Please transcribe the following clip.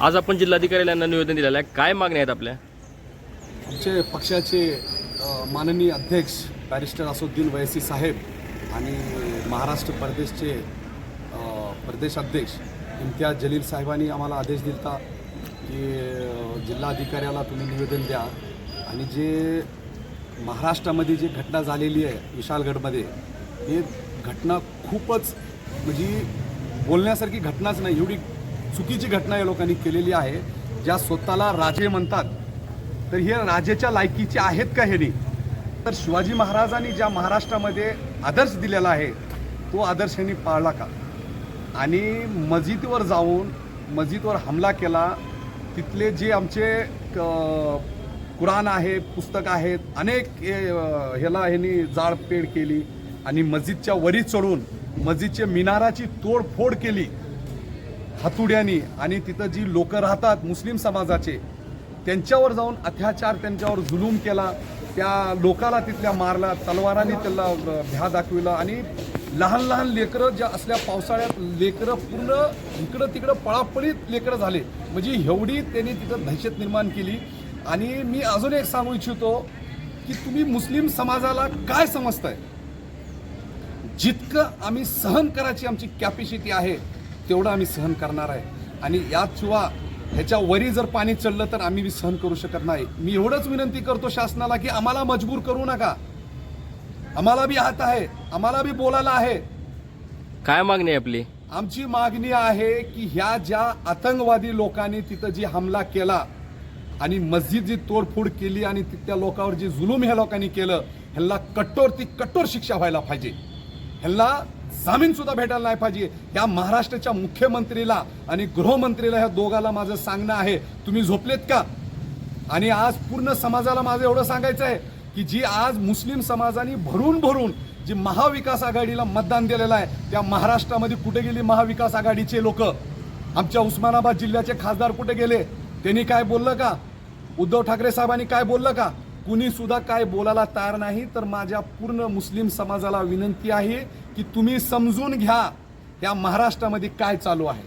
आज आपण जिल्हाधिकाऱ्यांना निवेदन दिलेलं आहे, काय मागण्या आहेत आपल्या? आमचे पक्षाचे माननीय अध्यक्ष बॅरिस्टर असदुद्दीन वैसी साहेब आणि महाराष्ट्र प्रदेशचे प्रदेश अध्यक्ष इम्तियाज जलील साहेबांनी आम्हाला आदेश दिला की जिल्हाधिकाऱ्याला तुम्ही निवेदन द्या आणि जे महाराष्ट्रामध्ये जी घटना झालेली आहे विशालगडमध्ये, हे घटना खूपच म्हणजे बोलण्यासारखी घटनाच नाही, एवढी चुकीची घटना या लोकांनी केलेली आहे. ज्या स्वतःला राजे म्हणतात तर हे राजेच्या लायकीचे आहेत का हे नाही? तर शिवाजी महाराजांनी ज्या महाराष्ट्रामध्ये आदर्श दिलेला आहे तो आदर्श यांनी पाळला का? आणि मस्जिदवर जाऊन मस्जिदवर हमला केला. तिथले जे आमचे कुराण आहे, पुस्तक आहेत, अनेक ह्याला ह्यांनी जाळपेड केली आणि मस्जिदच्या वरी चढून मस्जिदच्या मिनाराची तोडफोड केली हातुड्यानी. आणि तिथं जी लोक राहतात मुस्लिम समाजाचे त्यांच्यावर जाऊन अत्याचार, त्यांच्यावर जुलूम केला, त्या लोकाला तिथल्या मारला, तलवारांनी त्याला भ्या दाखविला. आणि लहान लहान लेकरं ज्या असल्या पावसाळ्यात लेकरं पूर्ण इकडं तिकडं पळापळीत लेकरं झाले, म्हणजे एवढी त्यांनी तिथं दहशत निर्माण केली. आणि मी अजून एक सांगू इच्छितो की तुम्ही मुस्लिम समाजाला काय समजताय? जितकं आम्ही सहन करायची आमची कॅपॅसिटी आहे तेवढं आम्ही सहन करणार आहे. आणि यात शिवाय ह्याच्या वरी जर पाणी चढलं तर आम्ही सहन करू शकत नाही. मी एवढंच विनंती करतो शासनाला की आम्हाला मजबूर करू नका. आम्हाला बी हात आहे, आम्हाला बी बोलायला आहे. काय मागणी आहे आपली? आमची मागणी आहे की ह्या ज्या आतंकवादी लोकांनी तिथं जी हमला केला आणि मस्जिद जी तोडफोड केली आणि तिथल्या लोकांवर जे जुलूम ह्या लोकांनी केलं, ह्यांना कठोर शिक्षा व्हायला पाहिजे. ह्यांना जामीन सुद्धा भेटायला नाही पाहिजे. या महाराष्ट्राच्या मुख्यमंत्रीला आणि गृहमंत्रीला ह्या दोघाला माझं सांगणं आहे, तुम्ही झोपलेत का? आणि आज पूर्ण समाजाला माझं एवढं सांगायचं आहे की जी आज मुस्लिम समाजाने भरून जी महाविकास आघाडीला मतदान दिलेलं आहे, त्या महाराष्ट्रामध्ये कुठे गेली महाविकास आघाडीचे लोक? आमच्या उस्मानाबाद जिल्ह्याचे खासदार कुठे गेले? त्यांनी काय बोललं का? उद्धव ठाकरे साहेबांनी काय बोललं का? कुणी सुद्धा काय बोलायला तयार नाही. तर माझ्या पूर्ण मुस्लिम समाजाला विनंती आहे की तुम्ही समजून घ्या या महाराष्ट्रामध्ये काय चालू आहे.